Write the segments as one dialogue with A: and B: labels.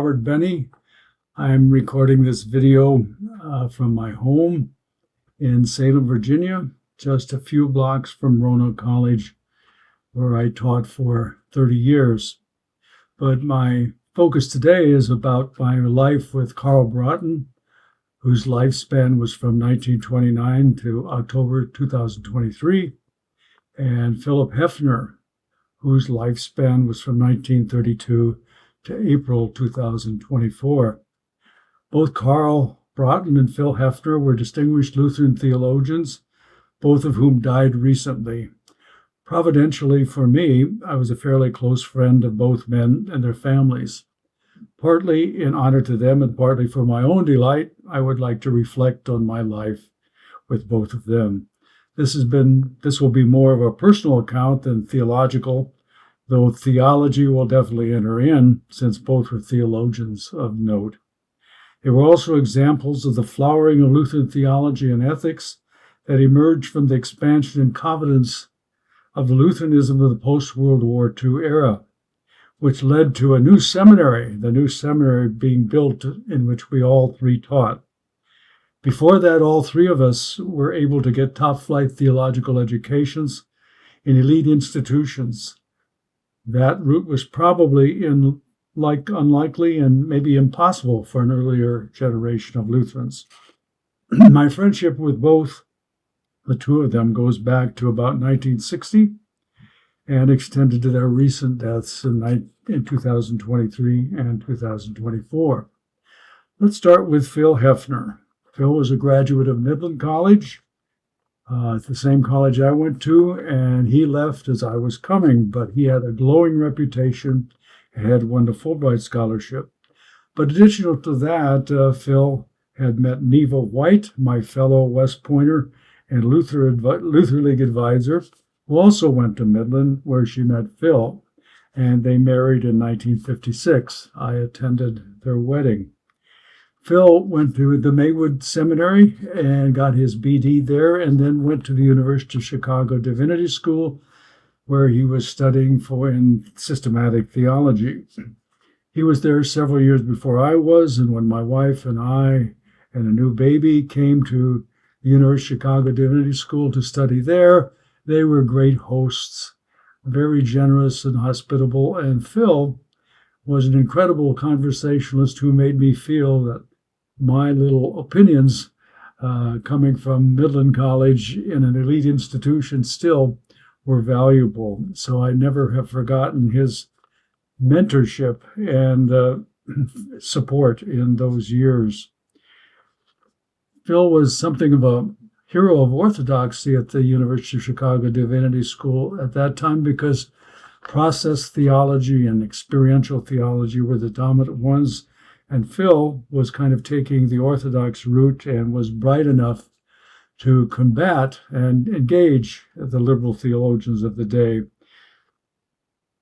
A: Robert Benne. I'm recording this video from my home in Salem, Virginia, just a few blocks from Roanoke College, where I taught for 30 years. But my focus today is about my life with Karl Braaten, whose lifespan was from 1929 to October 2023, and Philip Hefner, whose lifespan was from 1932 to April 2024. Both Karl Braaten and Phil Hefner were distinguished Lutheran theologians, both of whom died recently. Providentially for me, I was a fairly close friend of both men and their families. Partly in honor to them and partly for my own delight, I would like to reflect on my life with both of them. This will be more of a personal account than theological, though theology will definitely enter in, since both were theologians of note. They were also examples of the flowering of Lutheran theology and ethics that emerged from the expansion and confidence of the Lutheranism of the post-World War II era, which led to a new seminary, the new seminary being built in which we all three taught. Before that, all three of us were able to get top-flight theological educations in elite institutions. That route was probably unlikely and maybe impossible for an earlier generation of Lutherans. My friendship with both the two of them goes back to about 1960 and extended to their recent deaths in 2023 and 2024. Let's start with Phil Hefner. Phil was a graduate of Midland College, the same college I went to, and he left as I was coming, but he had a glowing reputation and had won the Fulbright Scholarship. But additional to that, Phil had met Neva White, my fellow West Pointer and Luther League advisor, who also went to Midland, where she met Phil, and they married in 1956. I attended their wedding. Phil went to the Maywood Seminary and got his BD there, and then went to the University of Chicago Divinity School, where he was studying in systematic theology. He was there several years before I was, and when my wife and I and a new baby came to the University of Chicago Divinity School to study there, they were great hosts, very generous and hospitable, and Phil was an incredible conversationalist who made me feel that my little opinions coming from Midland College in an elite institution still were valuable. So I never have forgotten his mentorship and support in those years. Phil was something of a hero of orthodoxy at the University of Chicago Divinity School at that time, because process theology and experiential theology were the dominant ones. And Phil was kind of taking the Orthodox route and was bright enough to combat and engage the liberal theologians of the day.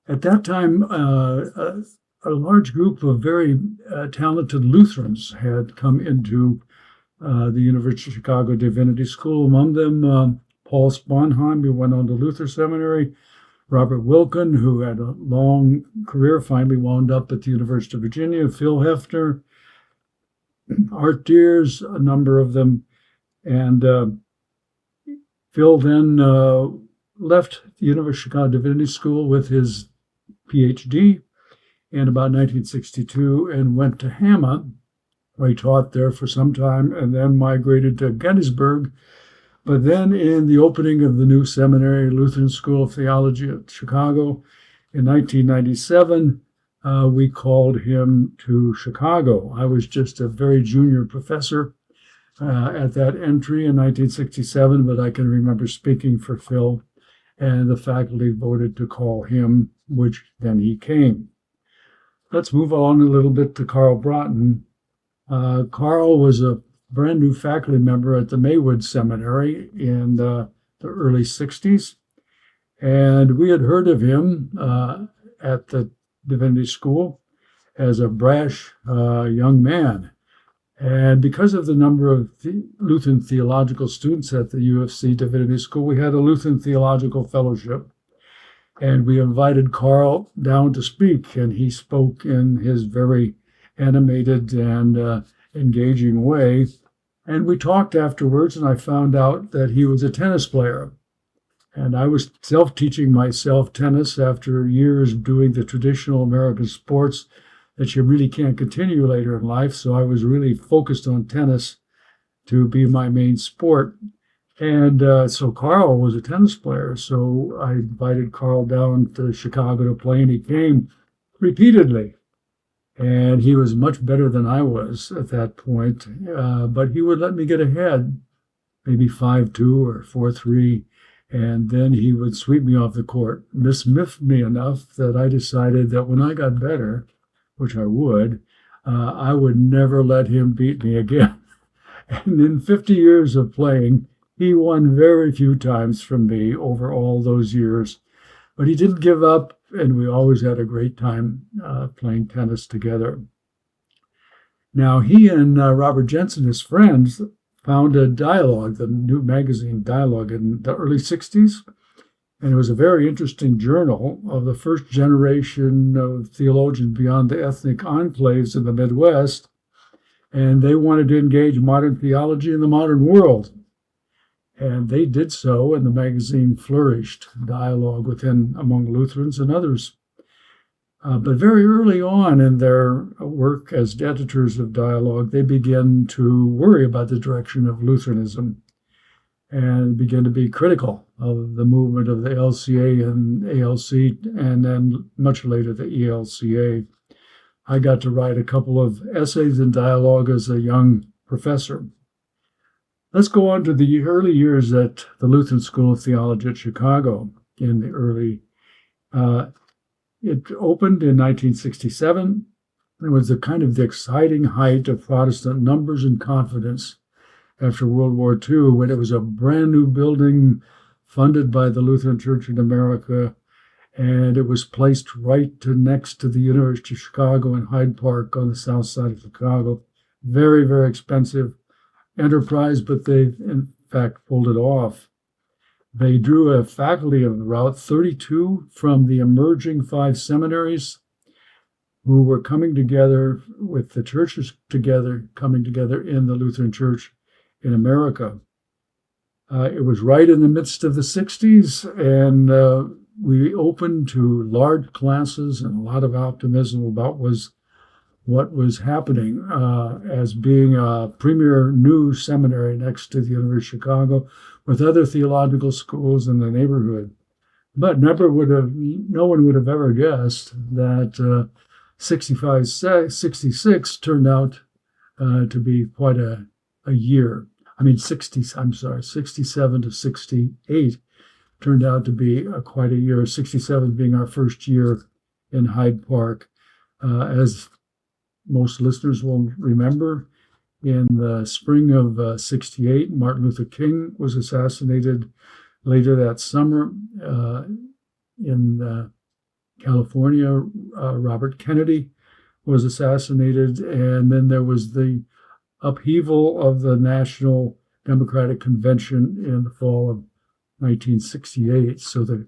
A: At that time, a large group of very talented Lutherans had come into the University of Chicago Divinity School. Among them, Paul Sponheim, who went on to Luther Seminary, Robert Wilken, who had a long career, finally wound up at the University of Virginia, Phil Hefner, Art Deers, a number of them. And Phil then left the University of Chicago Divinity School with his PhD in about 1962 and went to Hamma, where he taught there for some time, and then migrated to Gettysburg. But then in the opening of the new seminary, Lutheran School of Theology at Chicago, in 1997, we called him to Chicago. I was just a very junior professor at that entry in 1967, but I can remember speaking for Phil, and the faculty voted to call him, which then he came. Let's move on a little bit to Karl Braaten. Karl was a brand new faculty member at the Maywood Seminary in the early 60s. And we had heard of him at the Divinity School as a brash young man. And because of the number of Lutheran theological students at the UFC Divinity School, we had a Lutheran Theological Fellowship. And we invited Karl down to speak, and he spoke in his very animated and engaging way. And we talked afterwards, and I found out that he was a tennis player. And I was self-teaching myself tennis after years doing the traditional American sports that you really can't continue later in life. So I was really focused on tennis to be my main sport. And so Carl was a tennis player. So I invited Carl down to Chicago to play, and he came repeatedly. And he was much better than I was at that point. But he would let me get ahead, maybe 5-2 or 4-3. And then he would sweep me off the court, miffed me enough that I decided that when I got better, which I would never let him beat me again. And in 50 years of playing, he won very few times from me over all those years. But he didn't give up, and we always had a great time playing tennis together. Now, he and Robert Jensen, his friends, founded Dialogue, the new magazine Dialogue, in the early 60s. And it was a very interesting journal of the first generation of theologians beyond the ethnic enclaves in the Midwest. And they wanted to engage modern theology in the modern world. And they did so, and the magazine flourished, Dialogue among Lutherans and others. But very early on in their work as editors of Dialogue, they began to worry about the direction of Lutheranism and began to be critical of the movement of the LCA and ALC, and then much later the ELCA. I got to write a couple of essays in Dialogue as a young professor. Let's go on to the early years at the Lutheran School of Theology at Chicago in the early It opened in 1967. It was the kind of the exciting height of Protestant numbers and confidence after World War II, when it was a brand new building funded by the Lutheran Church in America, and it was placed right next to the University of Chicago in Hyde Park on the south side of Chicago. Very, very expensive enterprise, but they, in fact, pulled it off. They drew a faculty of about 32 from the emerging 5 seminaries who were coming together with the churches coming together in the Lutheran Church in America. It was right in the midst of the 60s, and we opened to large classes and a lot of optimism about what was happening as being a premier new seminary next to the University of Chicago with other theological schools in the neighborhood. But no one would have ever guessed that 66 turned out to be quite a year. 67 to 68 turned out to be quite a year, 67 being our first year in Hyde Park. As most listeners will remember, in the spring of 68, Martin Luther King was assassinated. Later that summer in California, Robert Kennedy was assassinated. And then there was the upheaval of the National Democratic Convention in the fall of 1968. So the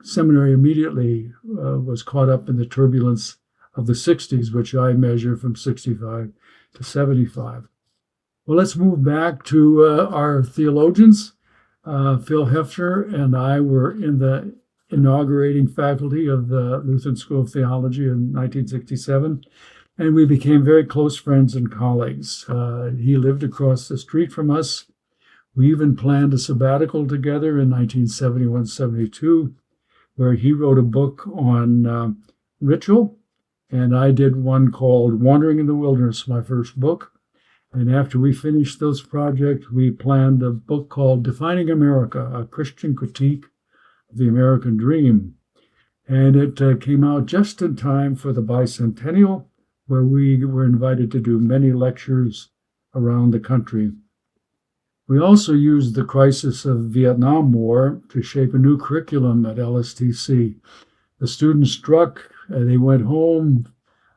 A: seminary immediately was caught up in the turbulence of the 60s, which I measure from 65 to 75. Well, let's move back to our theologians. Phil Hefner and I were in the inaugurating faculty of the Lutheran School of Theology in 1967, and we became very close friends and colleagues. He lived across the street from us. We even planned a sabbatical together in 1971-72, where he wrote a book on ritual, and I did one called Wandering in the Wilderness, my first book. And after we finished those projects, we planned a book called Defining America, a Christian critique of the American dream. And it came out just in time for the bicentennial, where we were invited to do many lectures around the country. We also used the crisis of Vietnam War to shape a new curriculum at LSTC. The students struck, they went home.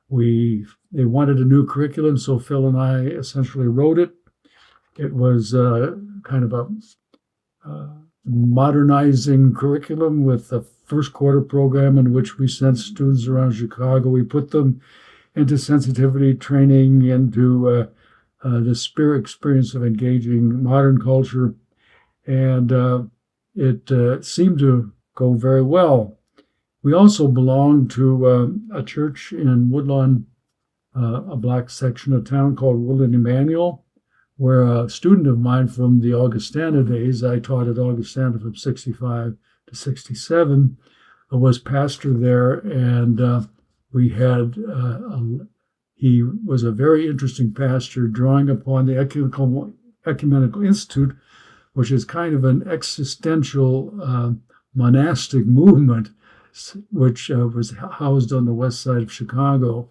A: They wanted a new curriculum, so Phil and I essentially wrote it. It was kind of a modernizing curriculum with a first quarter program in which we sent students around Chicago. We put them into sensitivity training, into the spirit experience of engaging modern culture. And it seemed to go very well. We also belonged to a church in Woodlawn, a black section of town called Woodland Emmanuel, where a student of mine from the Augustana days, I taught at Augustana from 65 to 67, was pastor there. And we had, he was a very interesting pastor, drawing upon the Ecumenical Institute, which is kind of an existential monastic movement, which was housed on the west side of Chicago.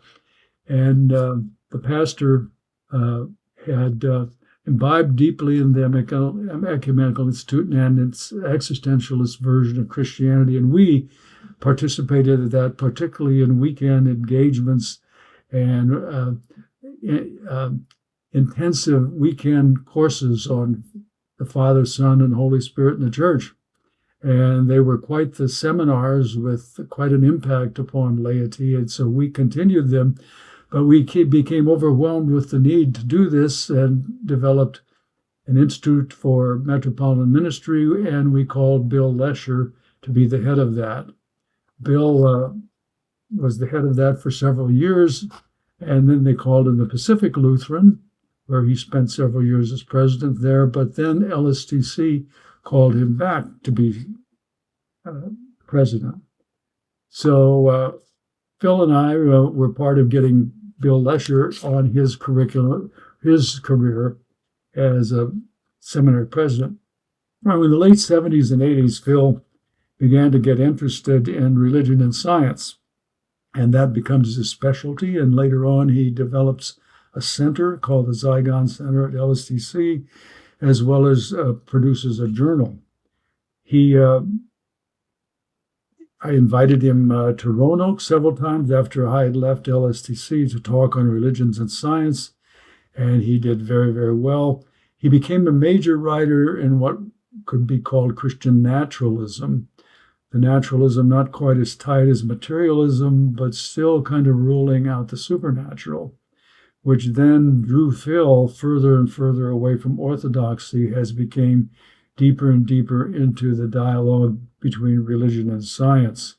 A: And the pastor had imbibed deeply in the Ecumenical Institute and its existentialist version of Christianity. And we participated in that, particularly in weekend engagements and intensive weekend courses on the Father, Son, and Holy Spirit in the church. And they were quite the seminars with quite an impact upon laity. And so we continued them, but we became overwhelmed with the need to do this and developed an Institute for Metropolitan Ministry, and we called Bill Lesher to be the head of that. Bill was the head of that for several years, and then they called him the Pacific Lutheran, where he spent several years as president there, but then LSTC called him back to be president. So Phil and I were part of getting Bill Lesher on his curriculum, his career as a seminary president. Now, in the late 70s and 80s, Phil began to get interested in religion and science, and that becomes his specialty. And later on, he develops a center called the Zygon Center at LSTC, as well as produces a journal. I invited him to Roanoke several times after I had left LSTC to talk on religions and science, and he did very, very well. He became a major writer in what could be called Christian naturalism. The naturalism not quite as tight as materialism, but still kind of ruling out the supernatural, which then drew Phil further and further away from orthodoxy as became deeper and deeper into the dialogue between religion and science.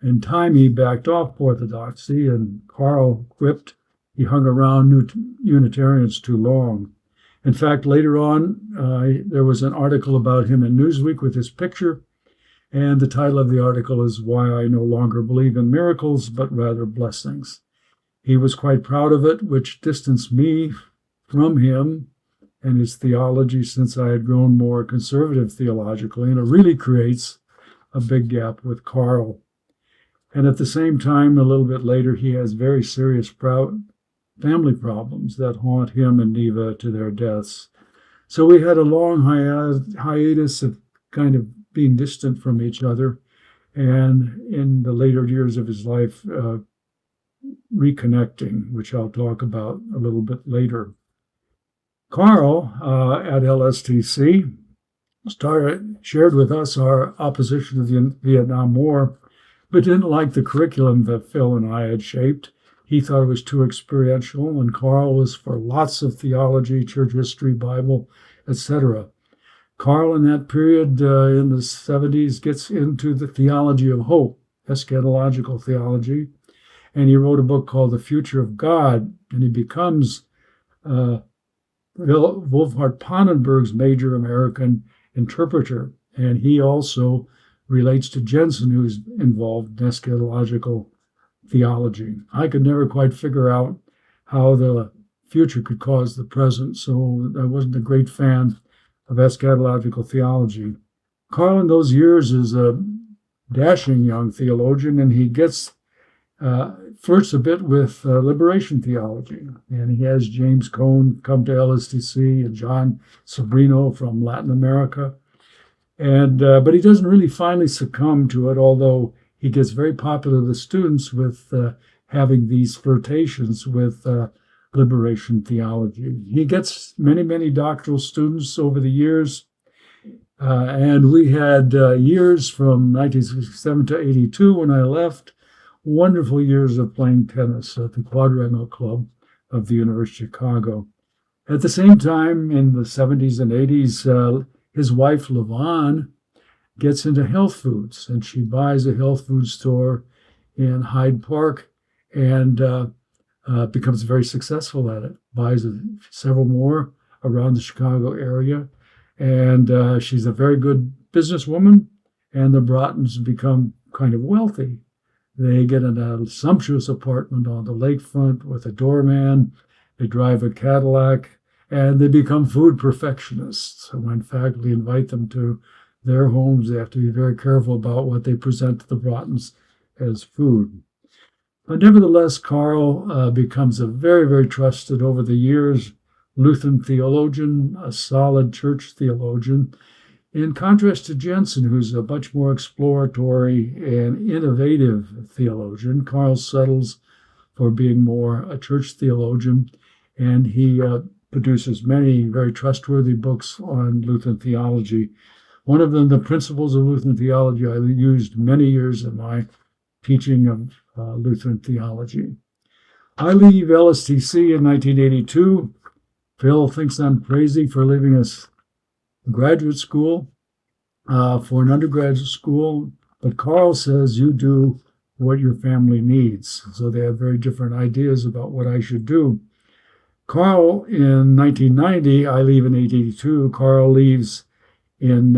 A: In time, he backed off orthodoxy, and Carl quipped he hung around Unitarians too long. In fact, later on, there was an article about him in Newsweek with his picture, and the title of the article is Why I No Longer Believe in Miracles, but Rather Blessings. He was quite proud of it, which distanced me from him and his theology since I had grown more conservative theologically, and it really creates a big gap with Carl. And at the same time, a little bit later, he has very serious family problems that haunt him and Neva to their deaths. So we had a long hiatus of kind of being distant from each other, and in the later years of his life, reconnecting, which I'll talk about a little bit later. Carl at LSTC shared with us our opposition to the Vietnam War, but didn't like the curriculum that Phil and I had shaped. He thought it was too experiential, and Carl was for lots of theology, church history, Bible, etc. Carl, in that period in the 70s, gets into the theology of hope, eschatological theology, and he wrote a book called The Future of God, and he becomes Wolfhard Pannenberg's major American interpreter, and he also relates to Jensen, who's involved in eschatological theology. I could never quite figure out how the future could cause the present, so I wasn't a great fan of eschatological theology. Carl, in those years, is a dashing young theologian, and he gets flirts a bit with liberation theology. And he has James Cone come to LSTC and John Sobrino from Latin America. But he doesn't really finally succumb to it, although he gets very popular with students with having these flirtations with liberation theology. He gets many, many doctoral students over the years. And we had years from 1967 to 82 when I left, wonderful years of playing tennis at the Quadrangle Club of the University of Chicago. At the same time, in the 70s and 80s, his wife, LaVon, gets into health foods, and she buys a health food store in Hyde Park and becomes very successful at it, buys several more around the Chicago area. And she's a very good businesswoman, and the Braatens become kind of wealthy. They get in a sumptuous apartment on the lakefront with a doorman. They drive a Cadillac, and they become food perfectionists. So when faculty invite them to their homes, they have to be very careful about what they present to the Braatens as food. But nevertheless, Carl becomes a very, very trusted over the years Lutheran theologian, a solid church theologian, in contrast to Jensen, who's a much more exploratory and innovative theologian. Carl settles for being more a church theologian, and he produces many very trustworthy books on Lutheran theology. One of them, The Principles of Lutheran Theology, I used many years in my teaching of Lutheran theology. I leave LSTC in 1982. Phil thinks I'm crazy for leaving a graduate school for an undergraduate school, but Carl says you do what your family needs. So they have very different ideas about what I should do. Carl, in 1990, I leave in 1982. Carl leaves in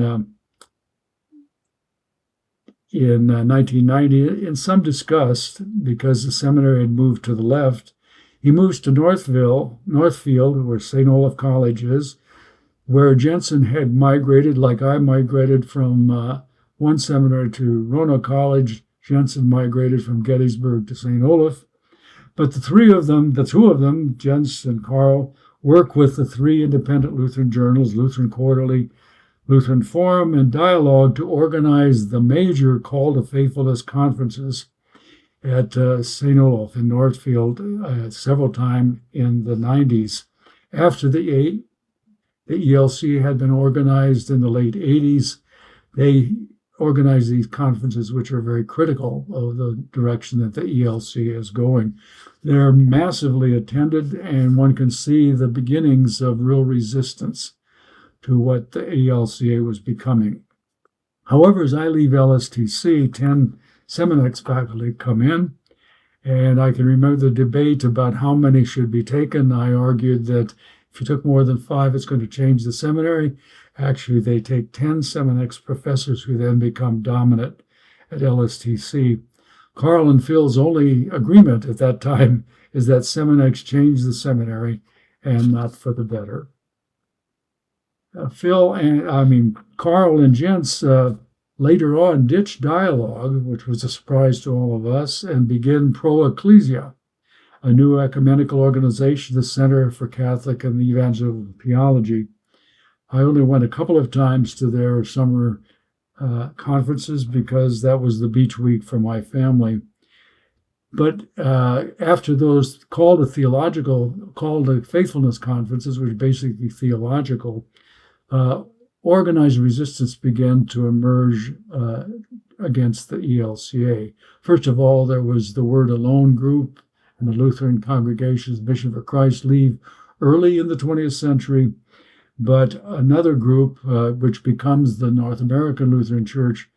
A: 1990 in some disgust because the seminary had moved to the left. He moves to Northfield, where St. Olaf College is, where Jensen had migrated, like I migrated from one seminary to Roanoke College. Jensen migrated from Gettysburg to St. Olaf. But the two of them, Jens and Carl, work with the three independent Lutheran journals, Lutheran Quarterly, Lutheran Forum, and Dialogue, to organize the major Call to Faithfulness conferences at St. Olaf in Northfield several times in the 90s. After the ELC had been organized in the late 80s, they organized these conferences, which are very critical of the direction that the ELC is going. They're massively attended, and one can see the beginnings of real resistance to what the ELCA was becoming. However, as I leave LSTC, 10 Seminex faculty come in, and I can remember the debate about how many should be taken. I argued that if you took more than 5, it's going to change the seminary. Actually, they take 10 Seminex professors who then become dominant at LSTC. Carl and Phil's only agreement at that time is that Seminex changed the seminary and not for the better. Carl and Jens later on ditched Dialogue, which was a surprise to all of us, and began Pro Ecclesia, a new ecumenical organization, the Center for Catholic and Evangelical Theology. I only went a couple of times to their summer conferences because that was the beach week for my family. But after those call to faithfulness conferences, which are basically theological, organized resistance began to emerge against the ELCA. First of all, there was the Word Alone group, and the Lutheran congregations, Mission for Christ, leave early in the 20th century. But another group, which becomes the North American Lutheran Church,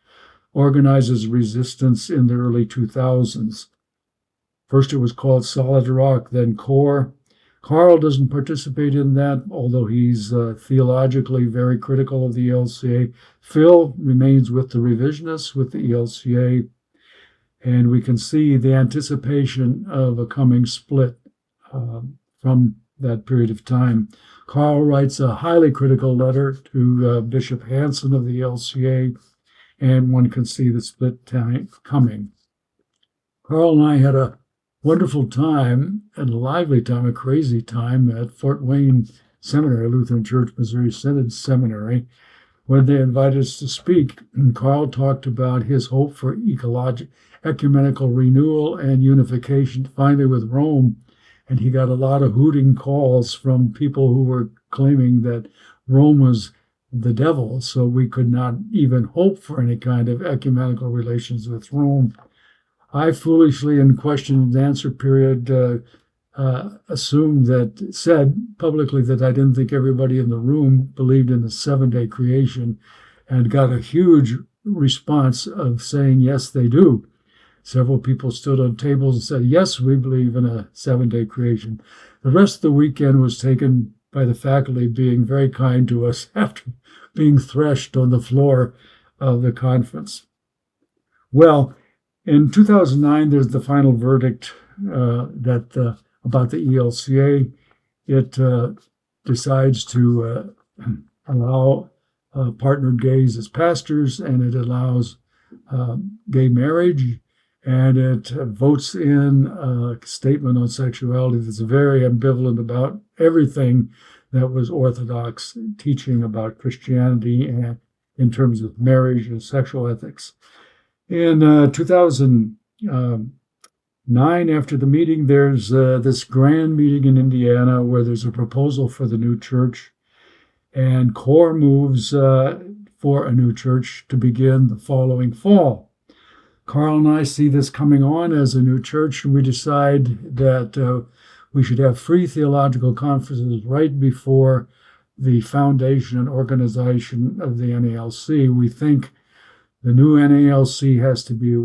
A: organizes resistance in the early 2000s. First it was called Solid Rock, then Core. Carl doesn't participate in that, although he's theologically very critical of the ELCA. Phil remains with the revisionists, with the ELCA, and we can see the anticipation of a coming split from that period of time. Carl writes a highly critical letter to Bishop Hansen of the ELCA, and one can see the split time coming. Carl and I had a wonderful time, and a lively time, a crazy time at Fort Wayne Seminary, Lutheran Church, Missouri Synod Seminary, when they invited us to speak. And Carl talked about his hope for ecumenical renewal and unification, finally with Rome. And he got a lot of hooting calls from people who were claiming that Rome was the devil, so we could not even hope for any kind of ecumenical relations with Rome. I foolishly, in question and answer period, said publicly that I didn't think everybody in the room believed in the 7-day creation, and got a huge response of saying, yes, they do. Several people stood on tables and said, yes, we believe in a 7-day creation. The rest of the weekend was taken by the faculty being very kind to us after being threshed on the floor of the conference. Well, in 2009, there's the final verdict about the ELCA. It decides to allow partnered gays as pastors, and it allows gay marriage, and it votes in a statement on sexuality that's very ambivalent about everything that was Orthodox teaching about Christianity and in terms of marriage and sexual ethics. In 2009, after the meeting, there's this grand meeting in Indiana where there's a proposal for the new church, and CORE moves for a new church to begin the following fall. Carl and I see this coming on as a new church, and we decide that we should have free theological conferences right before the foundation and organization of the NALC. We think the new NALC has to be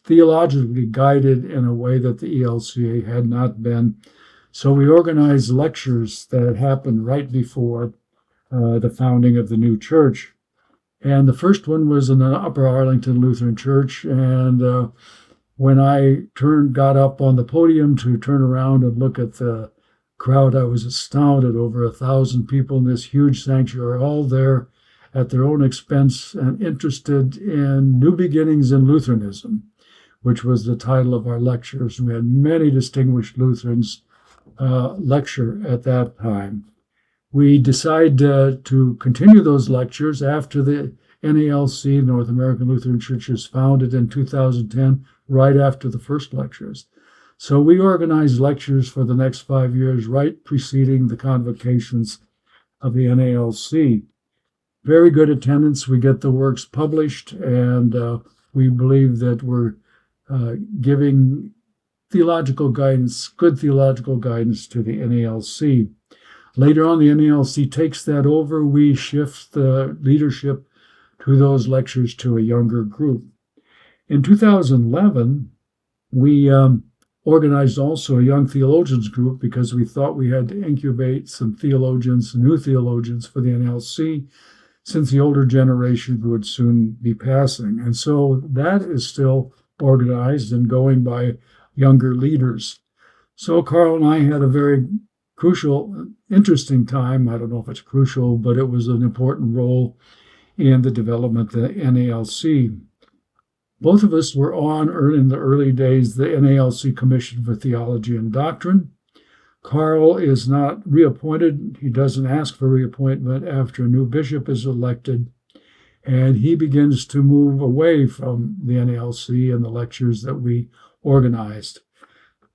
A: theologically guided in a way that the ELCA had not been. So we organized lectures that happened right before the founding of the new church. And the first one was in the Upper Arlington Lutheran Church. And when I got up on the podium to turn around and look at the crowd, I was astounded. Over 1,000 people in this huge sanctuary, all there at their own expense and interested in new beginnings in Lutheranism, which was the title of our lectures. We had many distinguished Lutherans lecture at that time. We decided to continue those lectures after the NALC, North American Lutheran Church, was founded in 2010, right after the first lectures. So we organized lectures for the next 5 years, right preceding the convocations of the NALC. Very good attendance. We get the works published, and we believe that we're giving theological guidance, good theological guidance to the NALC. Later on, the NALC takes that over. We shift the leadership to those lectures to a younger group. In 2011, we organized also a young theologians group because we thought we had to incubate some theologians, new theologians for the NALC, since the older generation would soon be passing. And so that is still organized and going by younger leaders. So Carl and I had a very crucial, interesting time. I don't know if it's crucial, but it was an important role in the development of the NALC. Both of us were on, in the early days, the NALC Commission for Theology and Doctrine. Carl is not reappointed. He doesn't ask for reappointment after a new bishop is elected, and he begins to move away from the NALC and the lectures that we organized.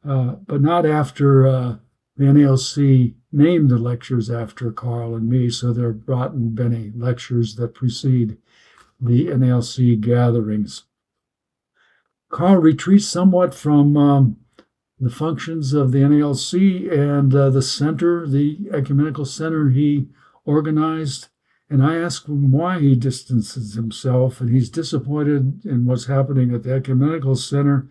A: But not after the NALC named the lectures after Carl and me, so they're Braaten and Benne lectures that precede the NALC gatherings. Carl retreats somewhat from the functions of the NALC and the center, the ecumenical center he organized. And I asked him why he distances himself, and he's disappointed in what's happening at the ecumenical center,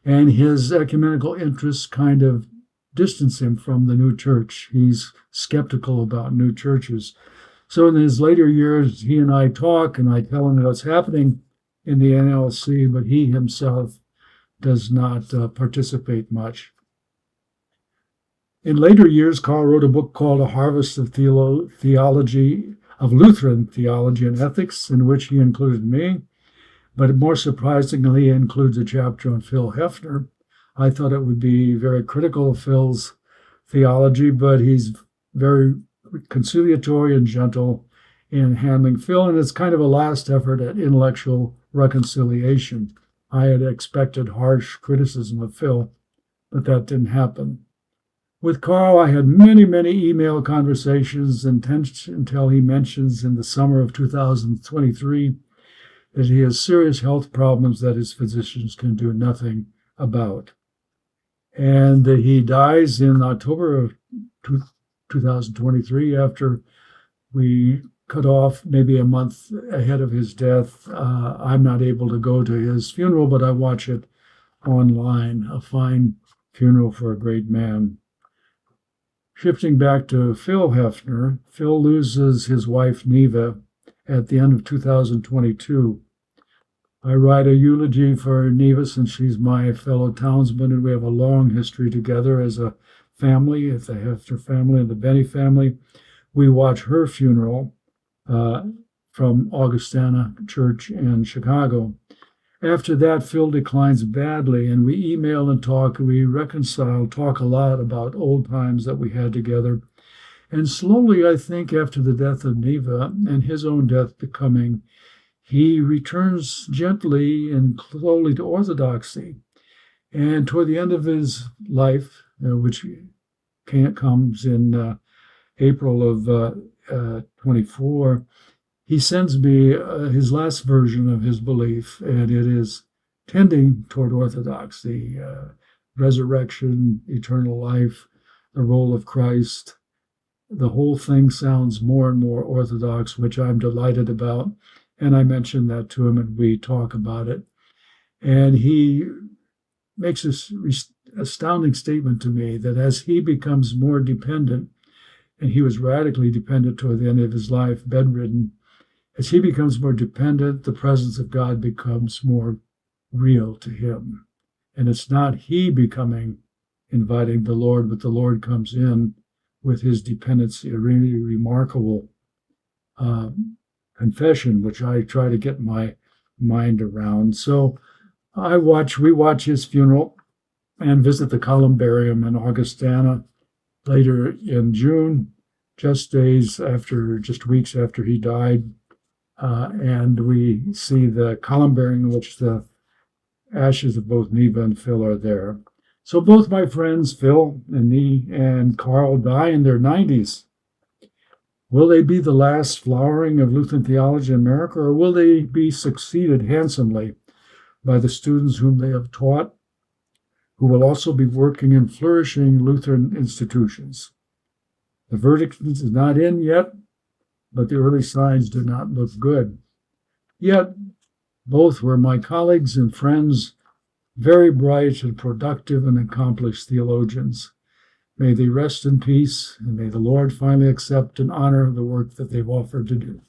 A: and his ecumenical interests kind of distance him from the new church. He's skeptical about new churches. So in his later years, he and I talk, and I tell him what's happening in the NLC, but he himself does not participate much. In later years, Carl wrote a book called A Harvest of Theology, of Lutheran Theology and Ethics, in which he included me, but more surprisingly, he includes a chapter on Phil Hefner. I thought it would be very critical of Phil's theology, but he's very conciliatory and gentle in handling Phil, and it's kind of a last effort at intellectual reconciliation. I had expected harsh criticism of Phil, but that didn't happen. With Carl, I had many email conversations until he mentions in the summer of 2023 that he has serious health problems that his physicians can do nothing about. And that he dies in October of 2023 after we cut off maybe a month ahead of his death. I'm not able to go to his funeral, but I watch it online. A fine funeral for a great man. Shifting back to Phil Hefner, Phil loses his wife Neva at the end of 2022. I write a eulogy for Neva since she's my fellow townsman, and we have a long history together as a family, the Hefner family and the Benne family. We watch her funeral from Augustana Church in Chicago. After that, Phil declines badly, and we email and talk, we reconcile, talk a lot about old times that we had together. And slowly, I think, after the death of Neva and his own death becoming, he returns gently and slowly to orthodoxy. And toward the end of his life, which comes in April of 24, he sends me his last version of his belief, and it is tending toward orthodoxy, resurrection, eternal life, the role of Christ. The whole thing sounds more and more orthodox, which I'm delighted about. And I mentioned that to him, and we talk about it. And he makes this astounding statement to me that as he becomes more dependent, and he was radically dependent toward the end of his life, bedridden, as he becomes more dependent, the presence of God becomes more real to him. And it's not he inviting the Lord, but the Lord comes in with his dependency, a really remarkable confession, which I try to get my mind around. So we watch his funeral and visit the columbarium in Augustana later in June, just weeks after he died. And we see the columbarium in which the ashes of both Neva and Phil are there. So both my friends, Phil and me and Carl, die in their 90s. Will they be the last flowering of Lutheran theology in America, or will they be succeeded handsomely by the students whom they have taught, who will also be working in flourishing Lutheran institutions? The verdict is not in yet, but the early signs do not look good. Yet, both were my colleagues and friends, very bright and productive and accomplished theologians. May they rest in peace, and may the Lord finally accept and honor the work that they've offered to do.